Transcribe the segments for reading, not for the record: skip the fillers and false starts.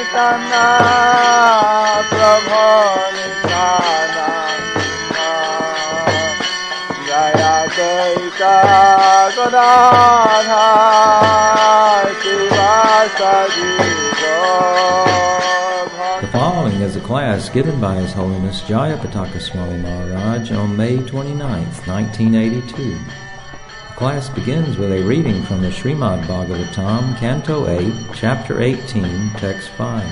Chaitanya Prabhu Nityananda Jayapataka Swami The following is a class given by His Holiness Jayapataka Swami Maharaj on May 29th, 1982. The class begins with a reading from the Śrīmad-Bhāgavatam, Canto 8, Chapter 18, Text 5.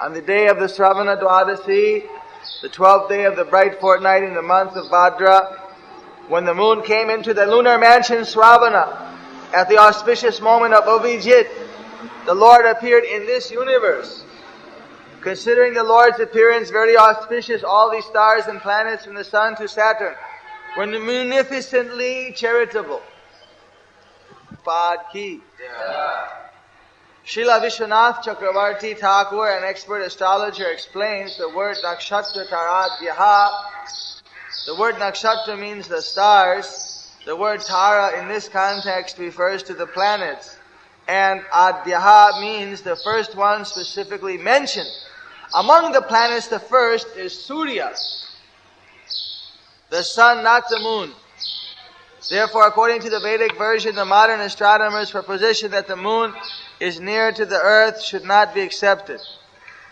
On the day of the Sravana Dwadasi, the 12th day of the bright fortnight in the month of Bhadra, when the moon came into the lunar mansion Sravana, at the auspicious moment of Avijit, the Lord appeared in this universe. Considering the Lord's appearance very auspicious, all the stars and planets from the sun to Saturn were munificently charitable. Padki. Srila Vishwanath Chakravarti Thakur, an expert astrologer, explains the word nakshatra taradhyaha. The word nakshatra means the stars. The word tara in this context refers to the planets. And adhyaha means the first one specifically mentioned. Among the planets, the first is Surya, the sun, not the moon. Therefore, according to the Vedic version, the modern astronomers' proposition that the moon is near to the earth should not be accepted.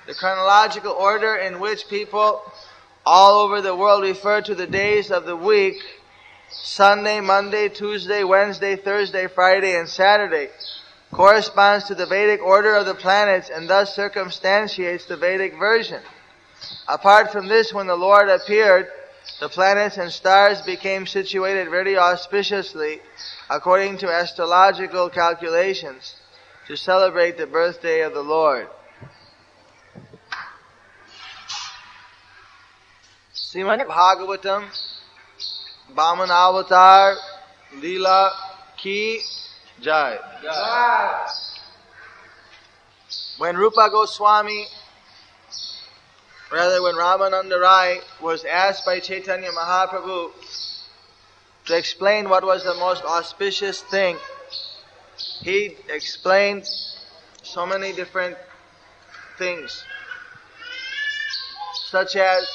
The chronological order in which people all over the world refer to the days of the week, Sunday, Monday, Tuesday, Wednesday, Thursday, Friday, and Saturday, corresponds to the Vedic order of the planets and thus circumstantiates the Vedic version. Apart from this, when the Lord appeared, the planets and stars became situated very auspiciously according to astrological calculations to celebrate the birthday of the Lord. Śrīmad-Bhāgavatam, Bāman Avatar, Leela Ki Jai. When Rupa Goswami, when Ramananda Rai was asked by Chaitanya Mahaprabhu to explain what was the most auspicious thing, he explained so many different things, such as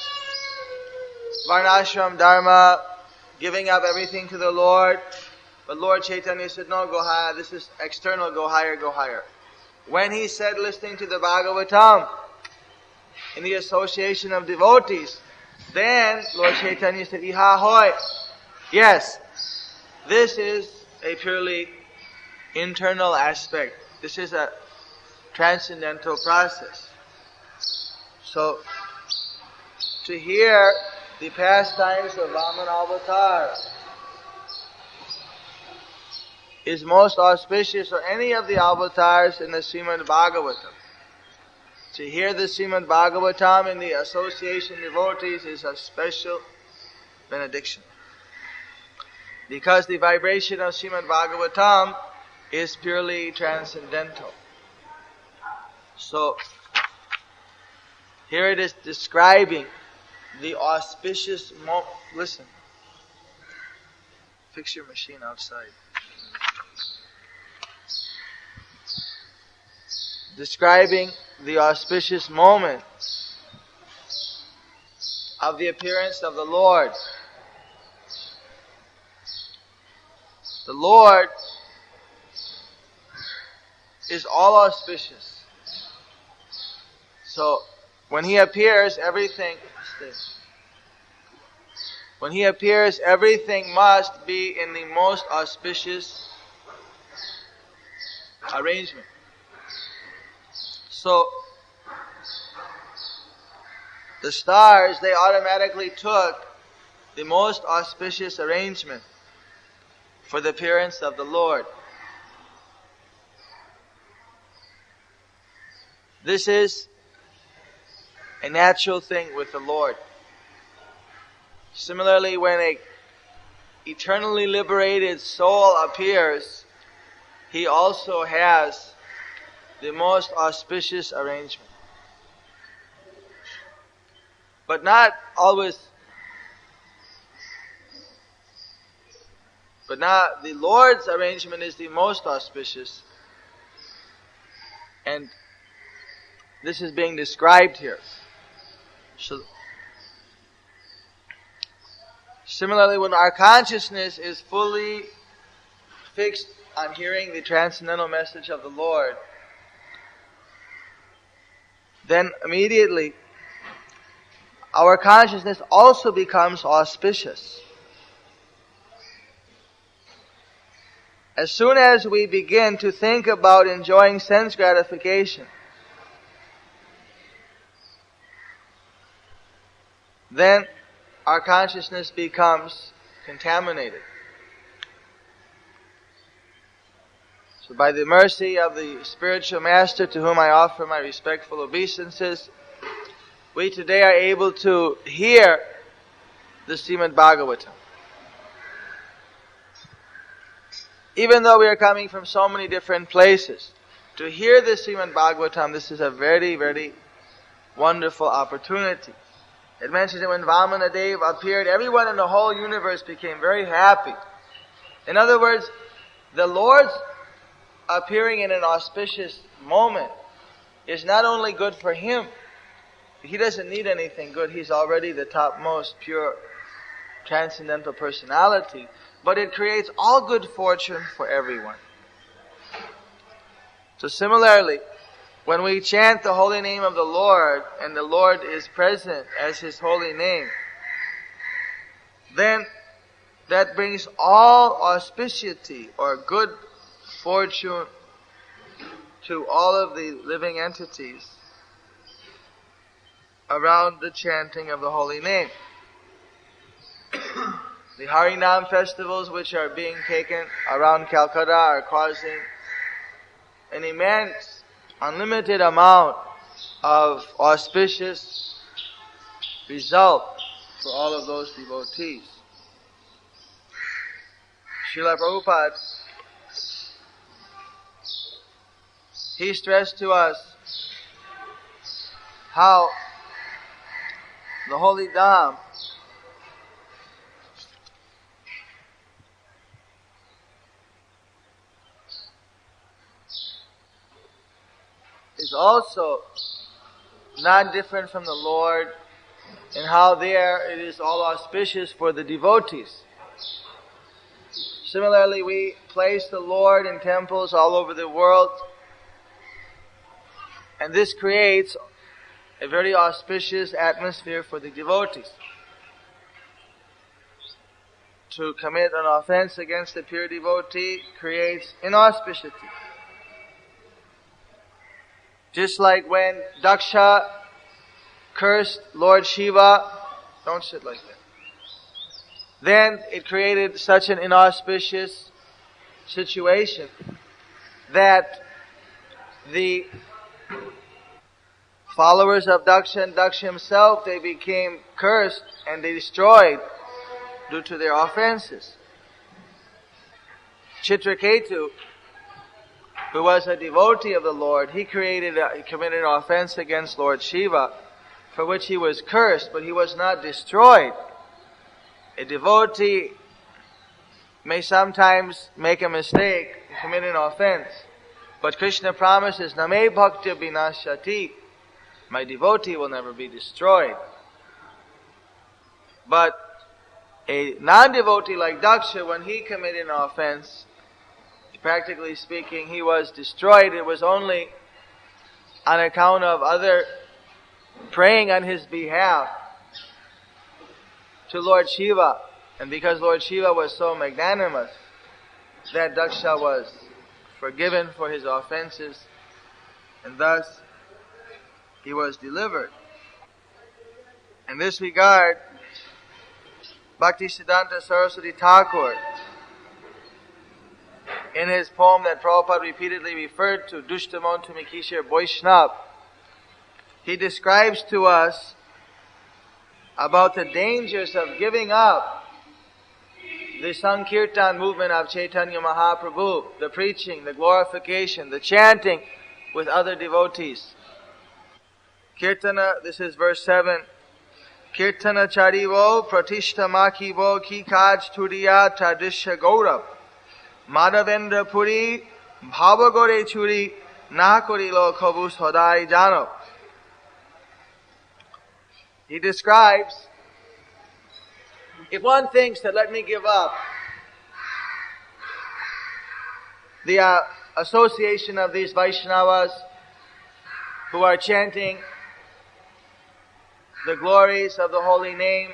Varnashram Dharma, giving up everything to the Lord. But Lord Chaitanya said, no, go higher. This is external, go higher, go higher. When he said listening to the Bhagavatam in the association of devotees, then Lord Chaitanya said, Iha hoy. Yes, this is a purely internal aspect. This is a transcendental process. So, to hear the pastimes of Vaman Avatar is most auspicious, or any of the avatars in the Śrīmad-Bhāgavatam. To hear the Śrīmad-Bhāgavatam in the association devotees is a special benediction. Because the vibration of Śrīmad-Bhāgavatam is purely transcendental. So, here it is describing the auspicious moment. Listen. Fix your machine outside. Describing the auspicious moment of the appearance of the Lord. The Lord is all auspicious. So, when He appears, everything must be in the most auspicious arrangement. So, the stars, they automatically took the most auspicious arrangement for the appearance of the Lord. This is a natural thing with the Lord. Similarly, when a eternally liberated soul appears, he also has the most auspicious arrangement. But not always. But not the Lord's arrangement is the most auspicious. And this is being described here. So, similarly, when our consciousness is fully fixed on hearing the transcendental message of the Lord, then immediately our consciousness also becomes auspicious. As soon as we begin to think about enjoying sense gratification, then our consciousness becomes contaminated. So by the mercy of the spiritual master to whom I offer my respectful obeisances, we today are able to hear the Śrīmad-Bhāgavatam. Even though we are coming from so many different places, to hear the Śrīmad-Bhāgavatam, this is a very, very wonderful opportunity. It mentions that when Vamanadev appeared, everyone in the whole universe became very happy. In other words, the Lord's appearing in an auspicious moment is not only good for Him. He doesn't need anything good. He's already the topmost pure transcendental personality. But it creates all good fortune for everyone. So similarly, when we chant the holy name of the Lord, and the Lord is present as His holy name, then that brings all auspiciity or good fortune to all of the living entities around the chanting of the holy name. The Harinam festivals which are being taken around Calcutta are causing an immense, unlimited amount of auspicious result for all of those devotees. Srila Prabhupada, he stressed to us how the holy Dham is also not different from the Lord, and how there it is all auspicious for the devotees. Similarly, we place the Lord in temples all over the world, and this creates a very auspicious atmosphere for the devotees. To commit an offense against a pure devotee creates inauspicity. Just like when Daksha cursed Lord Shiva, don't sit like that. Then it created such an inauspicious situation that the followers of Daksha and Daksha himself, they became cursed and they destroyed due to their offenses. Chitraketu, who was a devotee of the Lord, he committed an offense against Lord Shiva, for which he was cursed, but he was not destroyed. A devotee may sometimes make a mistake and commit an offense, but Krishna promises, Name bhaktya vinashati, my devotee will never be destroyed. But a non-devotee like Daksha, when he committed an offense, practically speaking, he was destroyed. It was only on account of other praying on his behalf to Lord Shiva. And because Lord Shiva was so magnanimous, that Daksha was forgiven for his offenses, and thus he was delivered. In this regard, Bhaktisiddhanta Saraswati Thakur, in his poem that Prabhupada repeatedly referred to, Dushtamon to Mikishir Vaishnav, he describes to us about the dangers of giving up the Sankirtan movement of Chaitanya Mahaprabhu, the preaching, the glorification, the chanting with other devotees. Kirtana, this is verse 7, Kirtana charivo pratishta makivo ki kaj turiya tradisha gaurav. Madhavendra puri bhavagore churi na korilo khabus hodai jano. He describes, if one thinks that let me give up the association of these Vaishnavas who are chanting the glories of the holy name,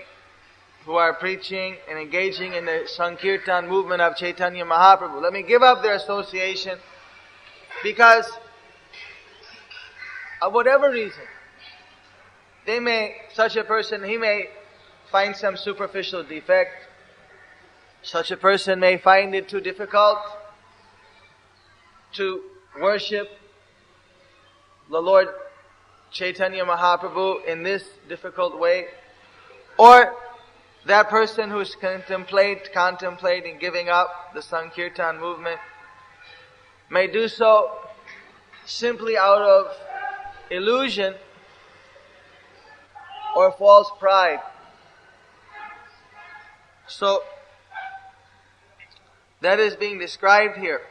who are preaching and engaging in the Sankirtan movement of Chaitanya Mahaprabhu. Let me give up their association because of whatever reason. Such a person, he may find some superficial defect. Such a person may find it too difficult to worship the Lord Chaitanya Mahaprabhu in this difficult way. Or that person who is contemplating giving up the Sankirtan movement may do so simply out of illusion or false pride. So, that is being described here.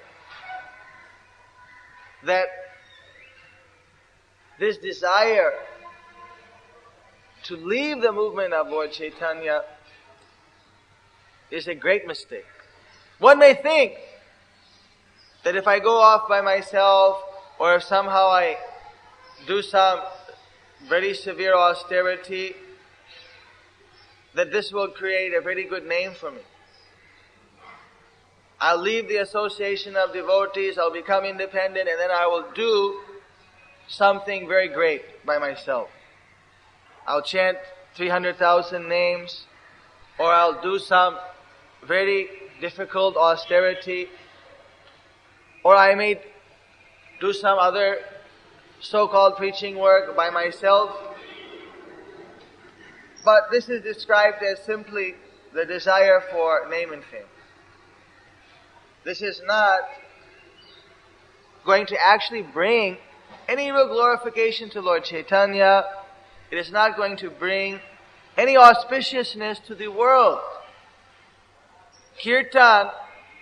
That this desire to leave the movement of Lord Chaitanya is a great mistake. One may think that if I go off by myself, or if somehow I do some very severe austerity, that this will create a very good name for me. I'll leave the association of devotees, I'll become independent, and then I will do something very great by myself. I'll chant 300,000 names, or I'll do some very difficult austerity, or I may do some other so-called preaching work by myself. But this is described as simply the desire for name and fame. This is not going to actually bring any real glorification to Lord Chaitanya. It is not going to bring any auspiciousness to the world. Kirtan,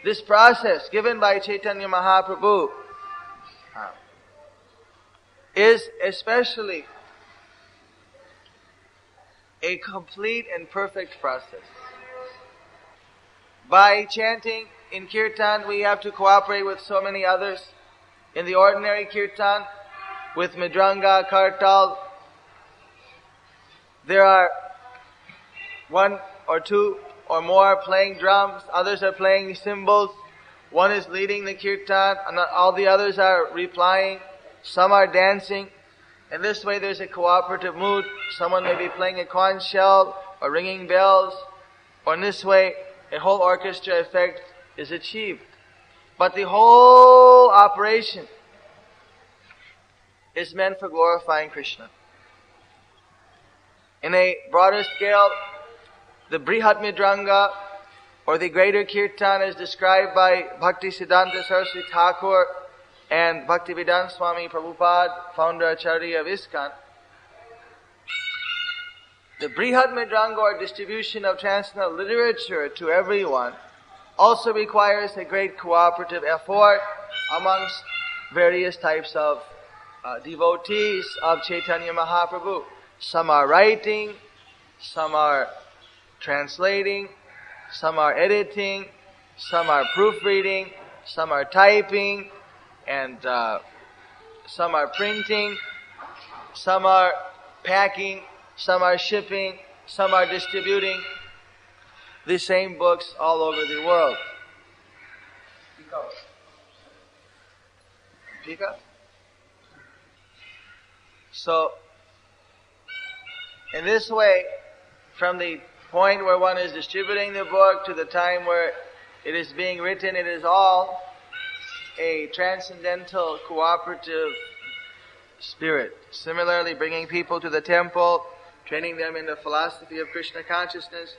this process given by Chaitanya Mahaprabhu, is especially a complete and perfect process. By chanting in Kirtan, we have to cooperate with so many others. In the ordinary Kirtan, with Midranga, Kartal, there are one or two or more playing drums, others are playing cymbals, one is leading the Kirtan, and all the others are replying, some are dancing. And this way there's a cooperative mood. Someone may be playing a conch shell or ringing bells, or in this way a whole orchestra effect is achieved. But the whole operation is meant for glorifying Krishna. In a broader scale, the Brihat Midranga or the greater Kirtan is described by Bhakti Siddhanta Saraswati Thakur and Bhaktivedanta Swami Prabhupada, founder Acharya of ISKCON. The Brihat Midranga or distribution of transcendental literature to everyone also requires a great cooperative effort amongst various types of devotees of Chaitanya Mahaprabhu. Some are writing, some are translating, some are editing, some are proofreading, some are typing, and some are printing, some are packing, some are shipping, some are distributing the same books all over the world. So, in this way, from the point where one is distributing the book to the time where it is being written, it is all a transcendental cooperative spirit. Similarly, bringing people to the temple, training them in the philosophy of Krishna consciousness.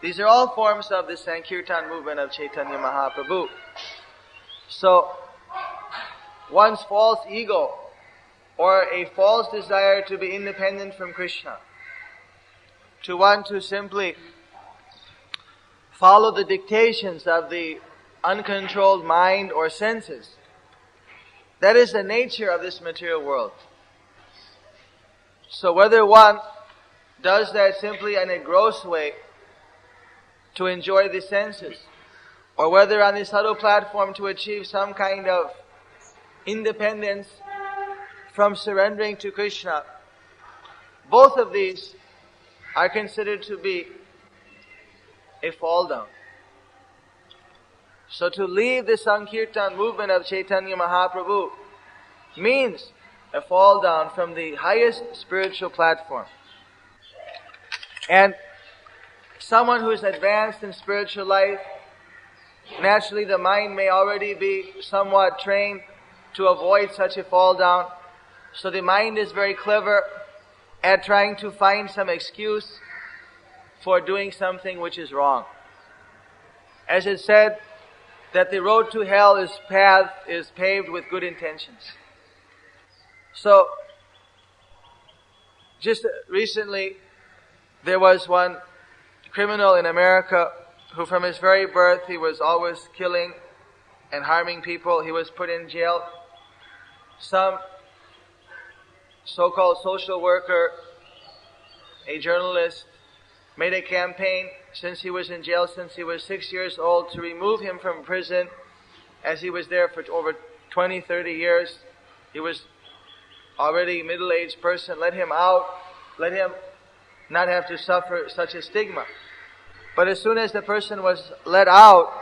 These are all forms of the Sankirtan movement of Chaitanya Mahaprabhu. So, one's false ego or a false desire to be independent from Krishna to want to simply follow the dictations of the uncontrolled mind or senses. That is the nature of this material world. So whether one does that simply in a gross way to enjoy the senses, or whether on the subtle platform to achieve some kind of independence from surrendering to Krishna, both of these are considered to be a fall down. So to leave the Sankirtan movement of Chaitanya Mahaprabhu means a fall down from the highest spiritual platform. And someone who is advanced in spiritual life, naturally the mind may already be somewhat trained to avoid such a fall down. So the mind is very clever at trying to find some excuse for doing something which is wrong. As it said, that the road to hell is paved with good intentions. So, just recently, there was one criminal in America who from his very birth, he was always killing and harming people. He was put in jail. Some so-called social worker, a journalist, made a campaign since he was in jail, since he was 6 years old, to remove him from prison, as he was there for over 20, 30 years. He was already a middle-aged person. Let him out. Let him not have to suffer such a stigma. But as soon as the person was let out,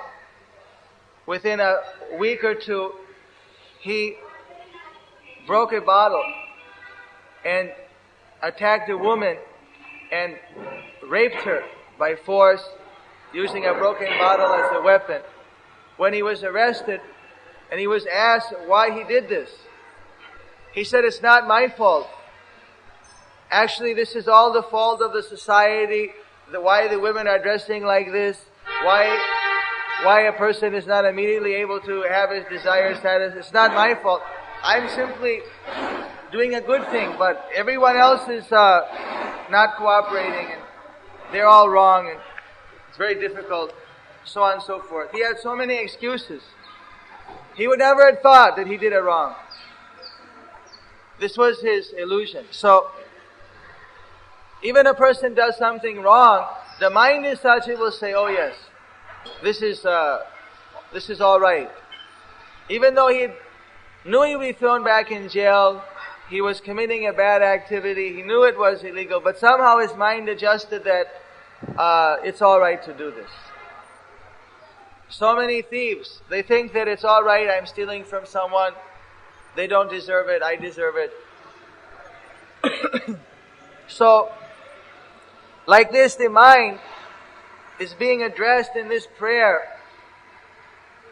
within a week or two, he broke a bottle and attacked a woman and raped her by force, using a broken bottle as a weapon. When he was arrested and he was asked why he did this, he said, "It's not my fault. Actually, this is all the fault of the society, why the women are dressing like this, why a person is not immediately able to have his desired status. It's not my fault. I'm simply doing a good thing, but everyone else is not cooperating, and they're all wrong, and it's very difficult," so on and so forth. He had so many excuses. He would never have thought that he did it wrong. This was his illusion. So, even a person does something wrong, the mind is such, it will say, "Oh yes, this is all right." Even though he knew he would be thrown back in jail, he was committing a bad activity, he knew it was illegal, but somehow his mind adjusted that it's all right to do this. So many thieves, they think that it's all right, I'm stealing from someone, they don't deserve it, I deserve it. So, like this, the mind is being addressed in this prayer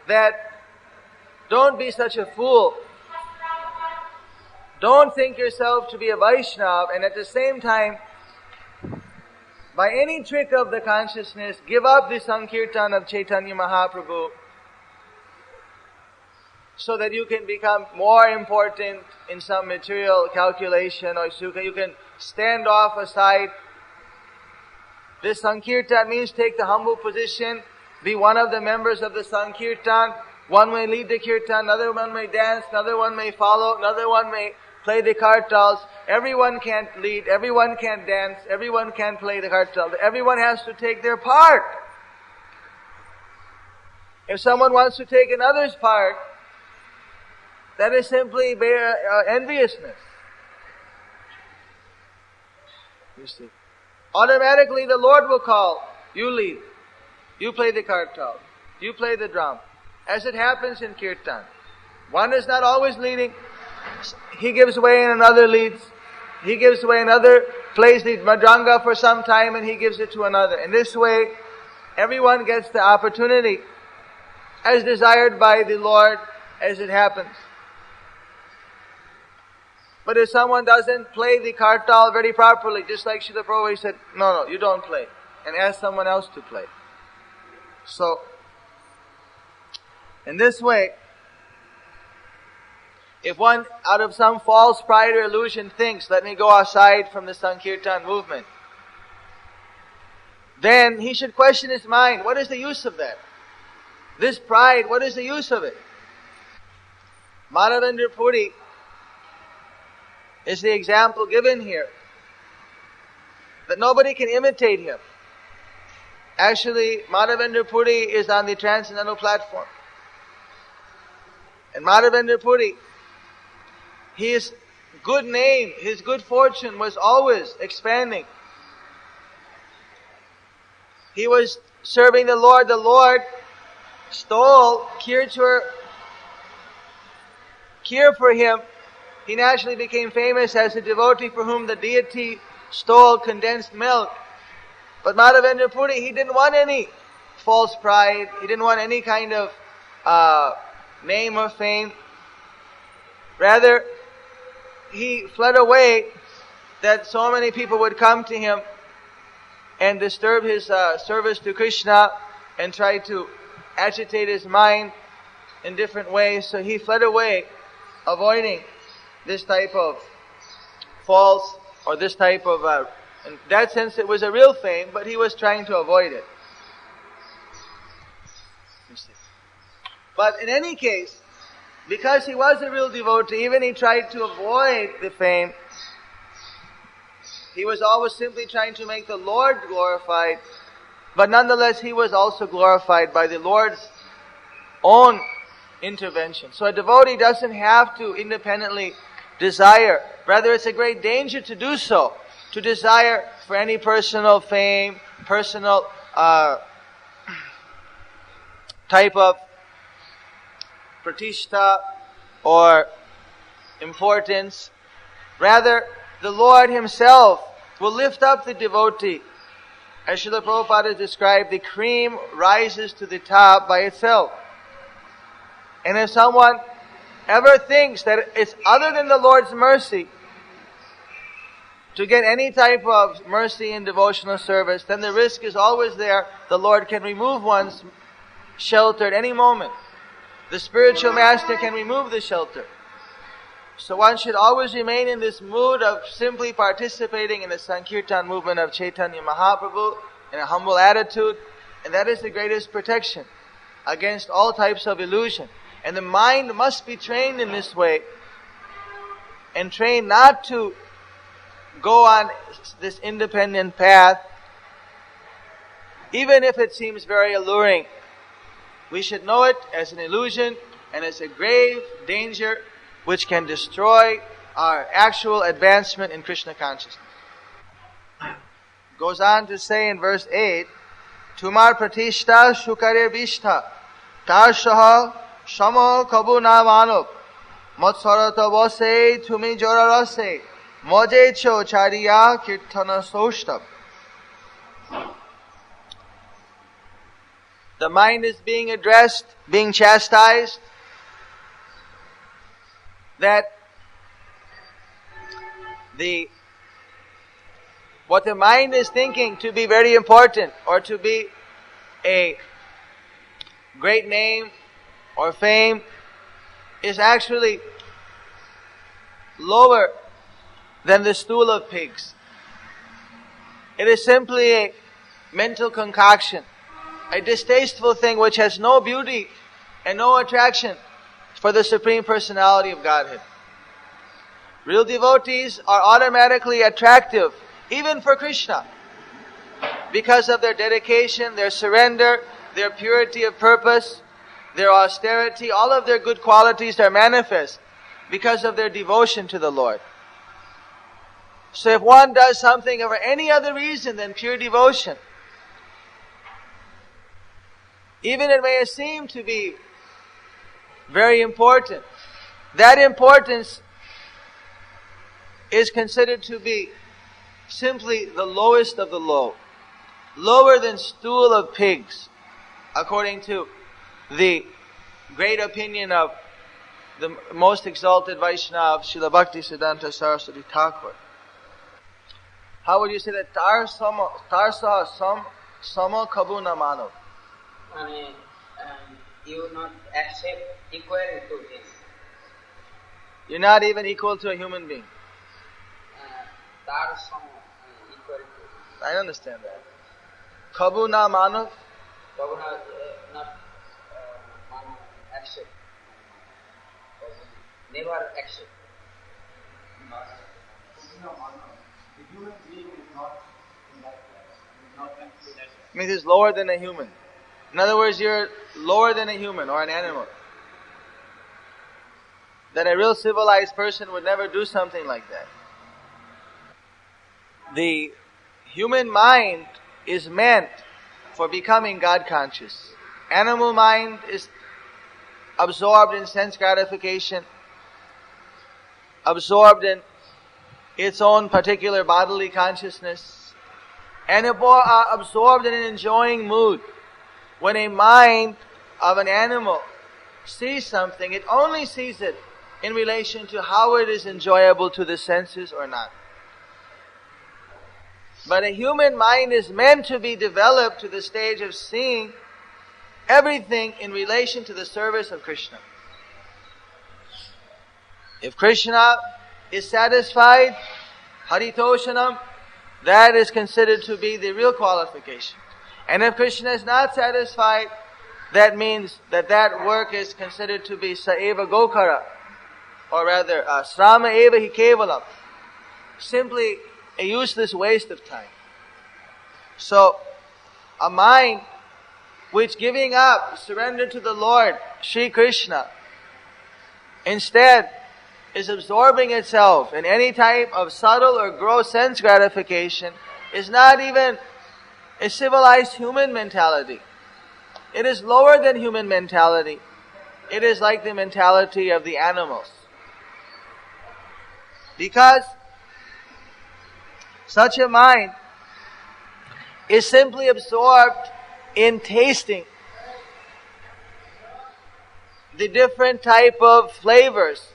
that don't be such a fool. Don't think yourself to be a Vaishnava, and at the same time, by any trick of the consciousness, give up the Sankirtan of Chaitanya Mahaprabhu so that you can become more important in some material calculation, or so you can stand off aside. This Sankirtan means take the humble position, be one of the members of the Sankirtan. One may lead the kirtan, another one may dance, another one may follow, another one may play the kartals. Everyone can't lead, everyone can't dance, everyone can't play the kartal. Everyone has to take their part. If someone wants to take another's part, that is simply enviousness. You see. Automatically the Lord will call, you lead, you play the kartal, you play the drum. As it happens in kirtan. One is not always leading. He gives way and another leads. He gives way, another plays the madranga for some time and he gives it to another. In this way, everyone gets the opportunity as desired by the Lord as it happens. But if someone doesn't play the kartal very properly, just like Srila Prabhupada said, no, you don't play, and ask someone else to play. So, in this way, if one out of some false pride or illusion thinks, let me go aside from the Sankirtan movement, then he should question his mind. What is the use of that? This pride, what is the use of it? Madhavendra Puri is the example given here, that nobody can imitate him. Actually, Madhavendra Puri is on the transcendental platform. And Madhavendra Puri, his good name, his good fortune was always expanding. He was serving the Lord. The Lord stole kheer for him. He naturally became famous as a devotee for whom the deity stole condensed milk. But Madhavendra Puri, he didn't want any false pride. He didn't want any kind of name or fame. Rather, he fled away that so many people would come to him and disturb his service to Krishna and try to agitate his mind in different ways. So he fled away, avoiding this type of false or this type of, in that sense it was a real fame, but he was trying to avoid it. But in any case, because he was a real devotee, even he tried to avoid the fame, he was always simply trying to make the Lord glorified, but nonetheless he was also glorified by the Lord's own intervention. So a devotee doesn't have to independently desire. Rather, it's a great danger to do so, to desire for any personal fame, personal type of pratishtha or importance. Rather, the Lord Himself will lift up the devotee. As Srila Prabhupada described, the cream rises to the top by itself. And if someone ever thinks that it's other than the Lord's mercy to get any type of mercy in devotional service, then the risk is always there. The Lord can remove one's shelter at any moment. The spiritual master can remove the shelter. So one should always remain in this mood of simply participating in the Sankirtan movement of Chaitanya Mahaprabhu in a humble attitude. And that is the greatest protection against all types of illusion. And the mind must be trained in this way, and trained not to go on this independent path, even if it seems very alluring. We should know it as an illusion and as a grave danger which can destroy our actual advancement in Krishna consciousness. Goes on to say in verse 8, Tumar pratishta shukare vishtha tar shaha shamo kabu na manov matsarata vase tumi jorarase moje cho chariya kirtana soshtab. The mind is being addressed, being chastised, that what the mind is thinking to be very important or to be a great name or fame is actually lower than the stool of pigs. It is simply a mental concoction, a distasteful thing which has no beauty and no attraction for the Supreme Personality of Godhead. Real devotees are automatically attractive, even for Krishna, because of their dedication, their surrender, their purity of purpose, their austerity. All of their good qualities are manifest because of their devotion to the Lord. So if one does something for any other reason than pure devotion, even it may seem to be very important, that importance is considered to be simply the lowest of the low, lower than stool of pigs, according to the great opinion of the most exalted Vaishnava, Srila Bhakti Siddhanta Saraswati Thakur. How would you say that? Tar saha sama kabu na manav. You will not accept equal to him. You're not even equal to a human being. Equal to him. I understand that. Kabu na manav. Prabhupada not accept. Never accept. The human being is not in that class. Is not considered. Means it's lower than a human. In other words, you're lower than a human or an animal. That a real civilized person would never do something like that. The human mind is meant for becoming God conscious. Animal mind is absorbed in sense gratification, absorbed in its own particular bodily consciousness, and absorbed in an enjoying mood. When a mind of an animal sees something, it only sees it in relation to how it is enjoyable to the senses or not. But a human mind is meant to be developed to the stage of seeing everything in relation to the service of Krishna. If Krishna is satisfied, Haritoshanam, that is considered to be the real qualification. And if Krishna is not satisfied, that means that work is considered to be Saeva Gokara, or rather, Srama Eva Hi Kevalam, simply a useless waste of time. So, a mind which giving up, surrender to the Lord, Sri Krishna, instead is absorbing itself in any type of subtle or gross sense gratification, is not even a civilized human mentality. It is lower than human mentality. It is like the mentality of the animals. Because such a mind is simply absorbed in tasting the different type of flavors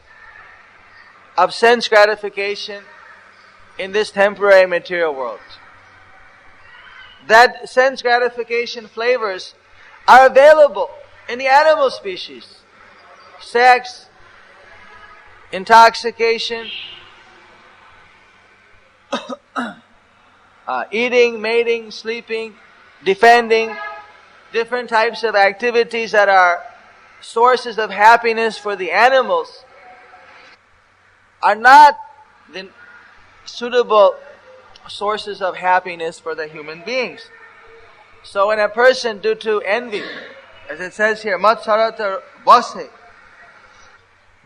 of sense gratification in this temporary material world. That sense gratification flavors are available in the animal species. Sex, intoxication, eating, mating, sleeping, defending, different types of activities that are sources of happiness for the animals are not the suitable sources of happiness for the human beings. So when a person, due to envy, as it says here, matsarata vase,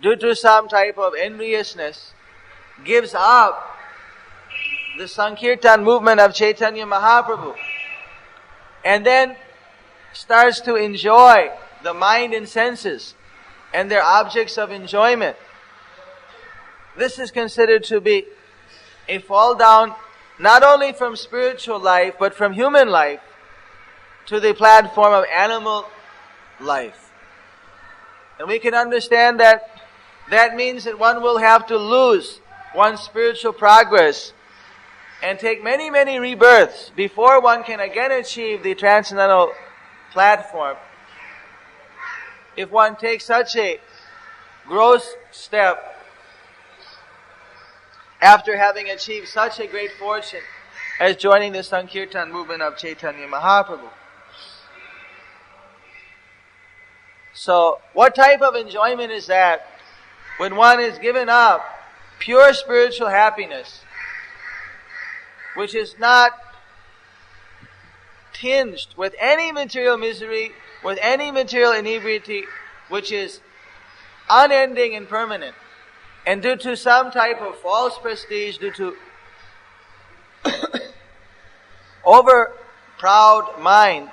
due to some type of enviousness, gives up the Sankirtan movement of Chaitanya Mahaprabhu, and then starts to enjoy the mind and senses and their objects of enjoyment, this is considered to be a fall down not only from spiritual life but from human life to the platform of animal life. And we can understand that means that one will have to lose one's spiritual progress and take many, many rebirths before one can again achieve the transcendental platform. If one takes such a gross step after having achieved such a great fortune as joining the Sankirtan movement of Chaitanya Mahaprabhu. So, what type of enjoyment is that when one is given up pure spiritual happiness, which is not tinged with any material misery, with any material inebriety, which is unending and permanent, and due to some type of false prestige, due to over proud mind,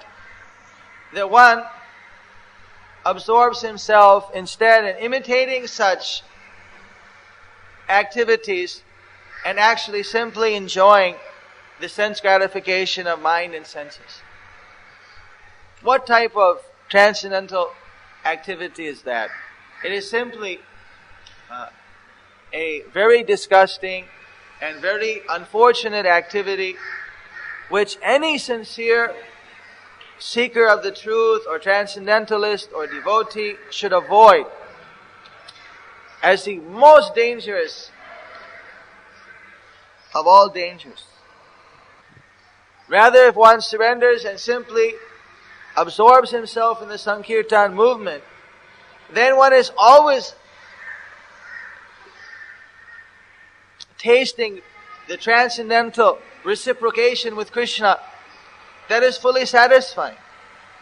that one absorbs himself instead in imitating such activities and actually simply enjoying the sense gratification of mind and senses. What type of transcendental activity is that? It is simply a very disgusting and very unfortunate activity which any sincere seeker of the truth or transcendentalist or devotee should avoid as the most dangerous of all dangers. Rather, if one surrenders and simply absorbs himself in the Sankirtan movement, then one is always tasting the transcendental reciprocation with Krishna that is fully satisfying.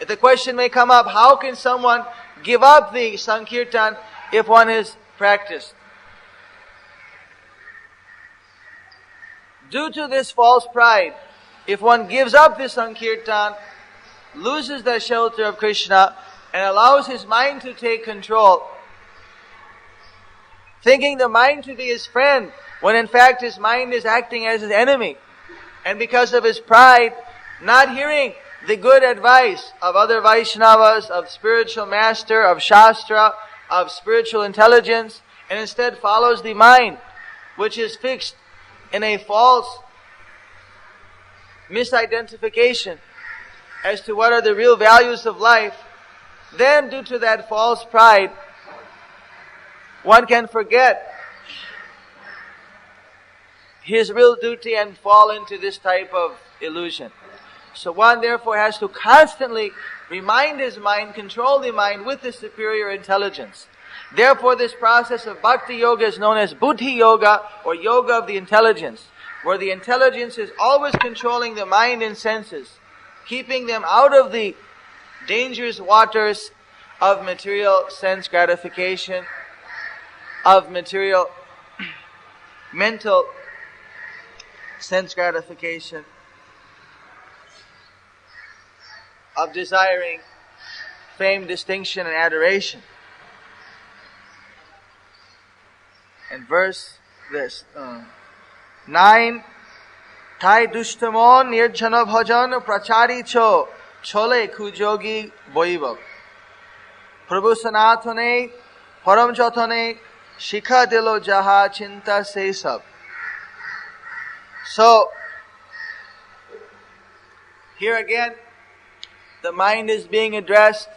The question may come up, how can someone give up the Sankirtan if one is practiced? Due to this false pride, if one gives up the Sankirtan, loses the shelter of Krishna, and allows his mind to take control, thinking the mind to be his friend, when in fact his mind is acting as his enemy, and because of his pride, not hearing the good advice of other Vaishnavas, of spiritual master, of Shastra, of spiritual intelligence, and instead follows the mind, which is fixed in a false misidentification as to what are the real values of life, then due to that false pride, one can forget his real duty and fall into this type of illusion. So one therefore has to constantly remind his mind, control the mind with the superior intelligence. Therefore this process of bhakti yoga is known as buddhi yoga, or yoga of the intelligence, where the intelligence is always controlling the mind and senses, keeping them out of the dangerous waters of material sense gratification, of material mental sense gratification, of desiring fame, distinction, and adoration. And verse this 9, Thai dushtamon nirjana bhajan prachari cho chole kujogi boivav Prabhu Sanathane param jatane shikha dilo jaha chinta se sab. So here again the mind is being addressed,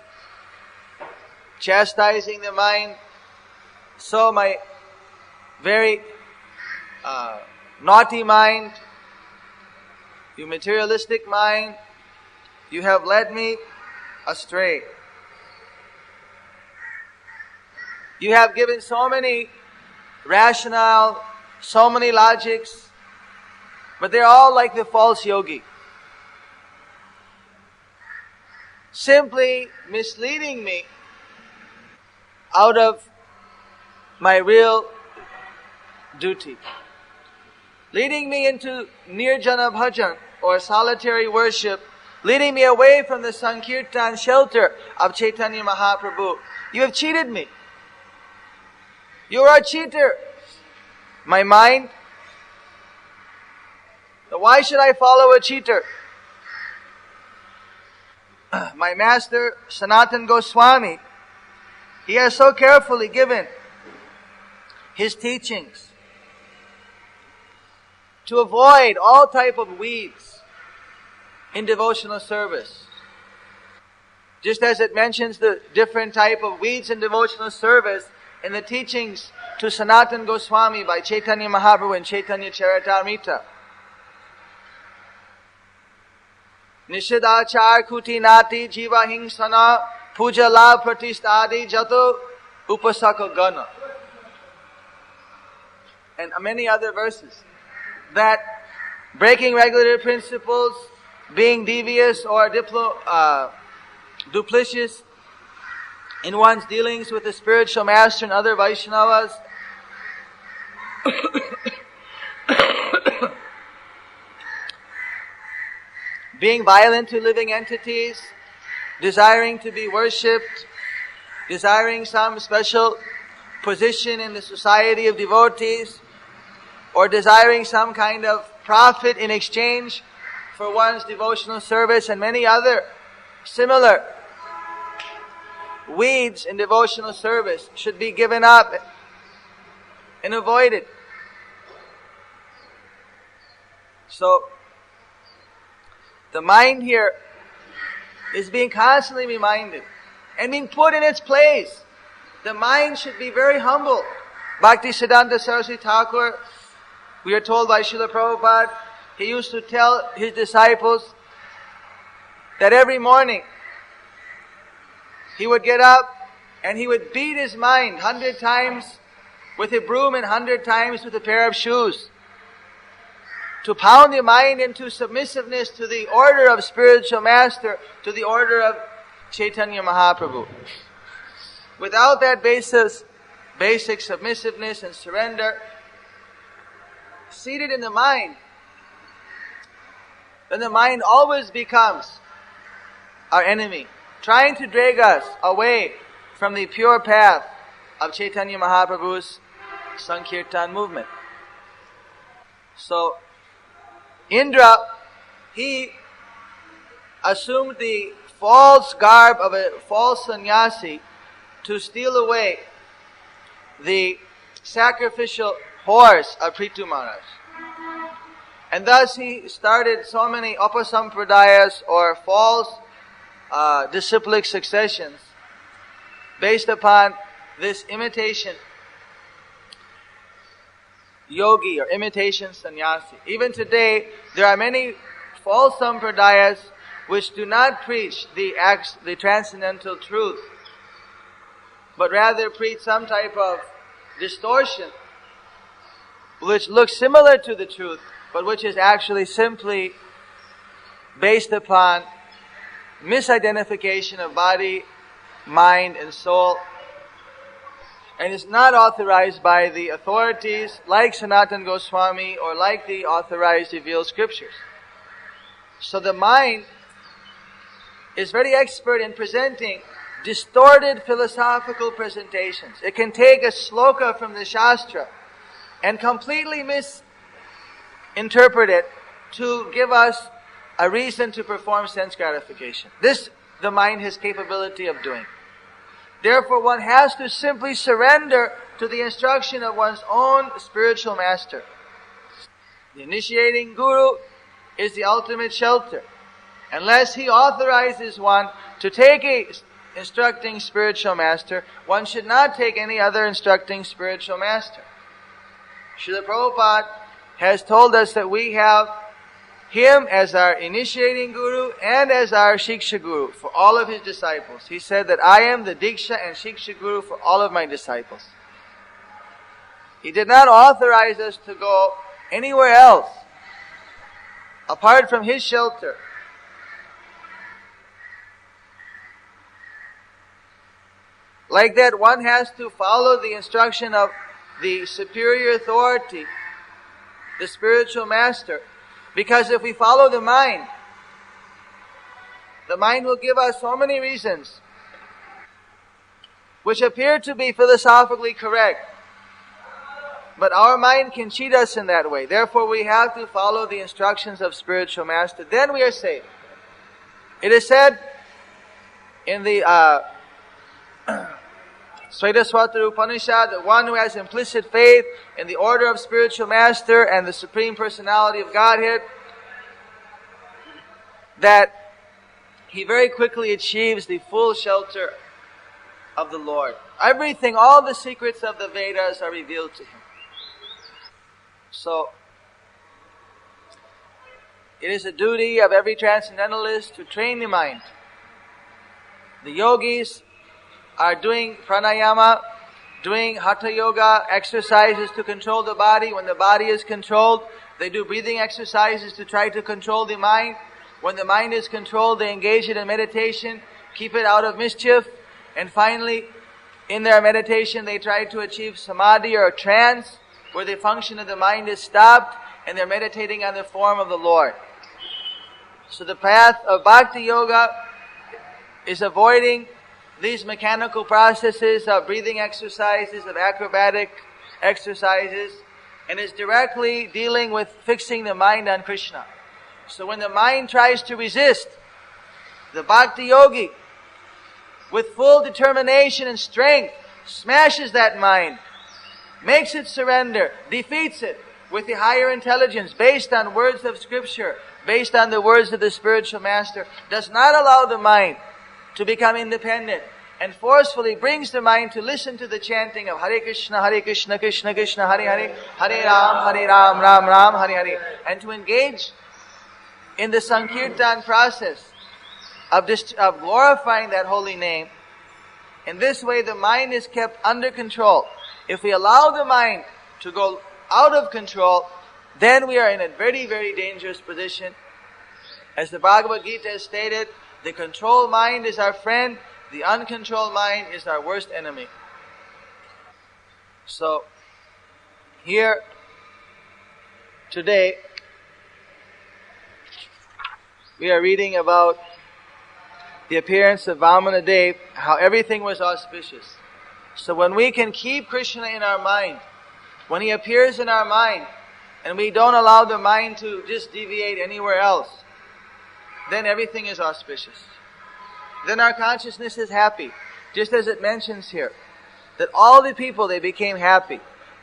chastising the mind. So my very naughty mind, you materialistic mind, you have led me astray. You have given so many rationale, so many logics, but they're all like the false yogi, simply misleading me out of my real duty, leading me into nirjana bhajan, or solitary worship, leading me away from the Sankirtan shelter of Chaitanya Mahaprabhu. You have cheated me. You are a cheater, my mind. So why should I follow a cheater? My master, Sanatana Goswami, he has so carefully given his teachings to avoid all type of weeds in devotional service. Just as it mentions the different type of weeds in devotional service in the teachings to Sanatana Goswami by Chaitanya Mahaprabhu and Chaitanya Charitamrita. Nishidachar kuti nati jiva hingsana puja la pratistadi jato upasaka gana. And many other verses. That breaking regulative principles, being devious or duplicitous in one's dealings with the spiritual master and other Vaishnavas, being violent to living entities, desiring to be worshipped, desiring some special position in the society of devotees, or desiring some kind of profit in exchange for one's devotional service, and many other similar weeds in devotional service should be given up and avoided. So, the mind here is being constantly reminded and being put in its place. The mind should be very humble. Bhakti Siddhanta Saraswati Thakur, we are told by Srila Prabhupada, he used to tell his disciples that every morning he would get up and he would beat his mind 100 times with a broom and 100 times with a pair of shoes, to pound the mind into submissiveness to the order of spiritual master, to the order of Chaitanya Mahaprabhu. Without that basic submissiveness and surrender seated in the mind, then the mind always becomes our enemy, trying to drag us away from the pure path of Chaitanya Mahaprabhu's Sankirtan movement. So, Indra, he assumed the false garb of a false sannyasi to steal away the sacrificial horse of Prithu Maharaj. And thus he started so many upasampradayas or false disciplic successions based upon this imitation yogi or imitation sannyasi. Even today, there are many false sampradayas which do not preach the transcendental truth, but rather preach some type of distortion which looks similar to the truth, but which is actually simply based upon misidentification of body, mind, and soul, and is not authorized by the authorities like Sanatana Goswami or like the authorized revealed scriptures. So the mind is very expert in presenting distorted philosophical presentations. It can take a sloka from the Shastra and completely misinterpret it to give us a reason to perform sense gratification. This the mind has capability of doing. Therefore, one has to simply surrender to the instruction of one's own spiritual master. The initiating guru is the ultimate shelter. Unless he authorizes one to take a instructing spiritual master, one should not take any other instructing spiritual master. Srila Prabhupada has told us that we have him as our initiating guru and as our Shiksha guru for all of his disciples. He said that I am the Diksha and Shiksha guru for all of my disciples. He did not authorize us to go anywhere else apart from his shelter. Like that, one has to follow the instruction of the superior authority, the spiritual master. Because if we follow the mind will give us so many reasons which appear to be philosophically correct. But our mind can cheat us in that way. Therefore, we have to follow the instructions of spiritual master. Then we are saved. It is said in the Svaita Upanishad that one who has implicit faith in the order of spiritual master and the Supreme Personality of Godhead, that he very quickly achieves the full shelter of the Lord. Everything, all the secrets of the Vedas are revealed to him. So, it is a duty of every transcendentalist to train the mind. The yogis are doing pranayama, doing hatha yoga exercises to control the body. When the body is controlled, they do breathing exercises to try to control the mind. When the mind is controlled, they engage it in meditation, keep it out of mischief, and finally, in their meditation, they try to achieve samadhi or trance, where the function of the mind is stopped, and they're meditating on the form of the Lord. So the path of bhakti yoga is avoiding these mechanical processes of breathing exercises, of acrobatic exercises, and is directly dealing with fixing the mind on Krishna. So when the mind tries to resist, the bhakti yogi, with full determination and strength, smashes that mind, makes it surrender, defeats it with the higher intelligence based on words of scripture, based on the words of the spiritual master, does not allow the mind to become independent and forcefully brings the mind to listen to the chanting of Hare Krishna, Krishna Krishna, Hare Hare, Hare Ram, Ram Ram, Hare Hare, and to engage in the Sankirtan process of glorifying that holy name. In this way, the mind is kept under control. If we allow the mind to go out of control, then we are in a very, very dangerous position. As the Bhagavad Gita has stated, the controlled mind is our friend, the uncontrolled mind is our worst enemy. So, here, today, we are reading about the appearance of Vamana Dev, how everything was auspicious. So when we can keep Krishna in our mind, when He appears in our mind, and we don't allow the mind to just deviate anywhere else, then everything is auspicious. Then our consciousness is happy. Just as it mentions here, that all the people, they became happy.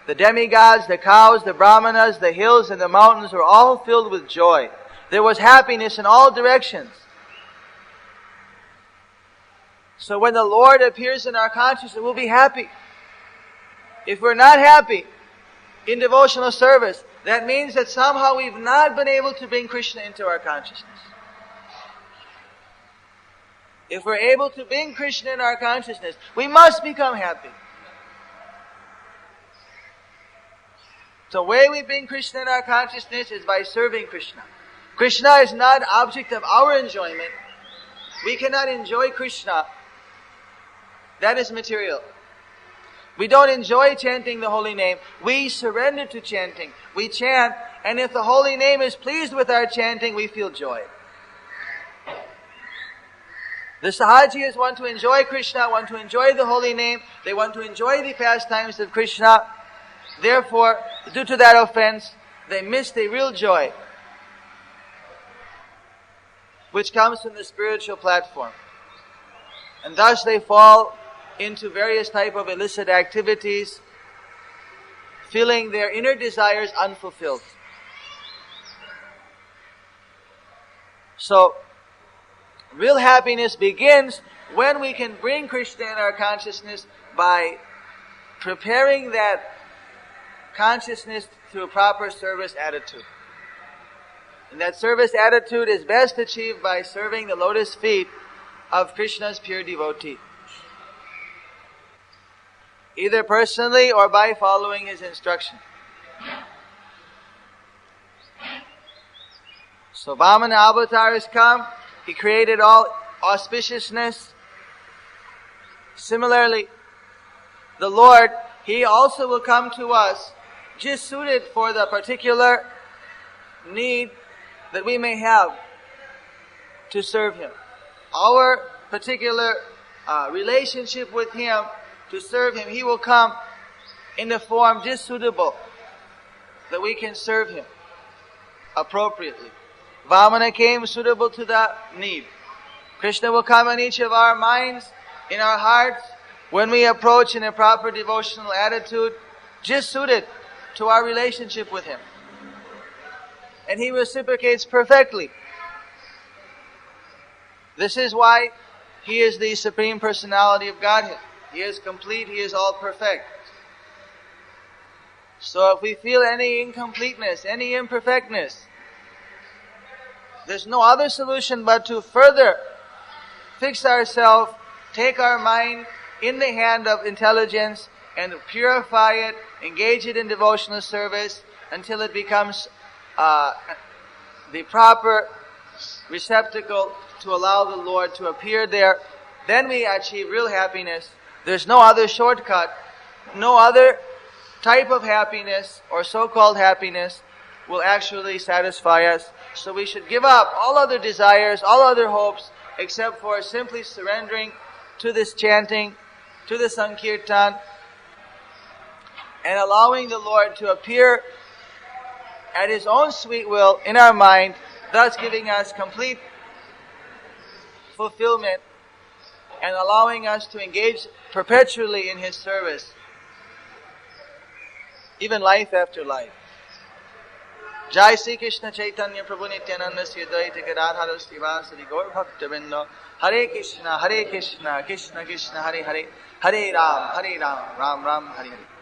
The demigods, the cows, the brahmanas, the hills and the mountains were all filled with joy. There was happiness in all directions. So when the Lord appears in our consciousness, we'll be happy. If we're not happy in devotional service, that means that somehow we've not been able to bring Krishna into our consciousness. If we're able to bring Krishna in our consciousness, we must become happy. So the way we bring Krishna in our consciousness is by serving Krishna. Krishna is not object of our enjoyment. We cannot enjoy Krishna. That is material. We don't enjoy chanting the holy name. We surrender to chanting. We chant, and if the holy name is pleased with our chanting, we feel joy. The Sahajiyas want to enjoy Krishna, want to enjoy the holy name. They want to enjoy the pastimes of Krishna. Therefore, due to that offense, they miss the real joy, which comes from the spiritual platform. And thus they fall into various type of illicit activities, feeling their inner desires unfulfilled. So, real happiness begins when we can bring Krishna in our consciousness by preparing that consciousness through a proper service attitude. And that service attitude is best achieved by serving the lotus feet of Krishna's pure devotee, either personally or by following his instruction. So Vamana Avatar has come. He created all auspiciousness. Similarly, the Lord, He also will come to us just suited for the particular need that we may have to serve Him. Our particular relationship with Him, to serve Him, He will come in the form just suitable that we can serve Him appropriately. Vamana came suitable to that need. Krishna will come in each of our minds, in our hearts, when we approach in a proper devotional attitude, just suited to our relationship with Him. And He reciprocates perfectly. This is why He is the Supreme Personality of Godhead. He is complete, He is all perfect. So if we feel any incompleteness, any imperfectness, there's no other solution but to further fix ourselves, take our mind in the hand of intelligence and purify it, engage it in devotional service until it becomes the proper receptacle to allow the Lord to appear there. Then we achieve real happiness. There's no other shortcut, no other type of happiness or so-called happiness will actually satisfy us. So we should give up all other desires, all other hopes, except for simply surrendering to this chanting, to the Sankirtan, and allowing the Lord to appear at His own sweet will in our mind, thus giving us complete fulfillment and allowing us to engage perpetually in His service, even life after life. Jai Sri Krishna Chaitanya Prabhu Nityananda Sri Advaita Gadadhara Srivasadi Gaur Bhakta Vrinda. Hare Krishna, Krishna Krishna, Hare Hare, Hare Ram, Ram Ram, Hare Hare.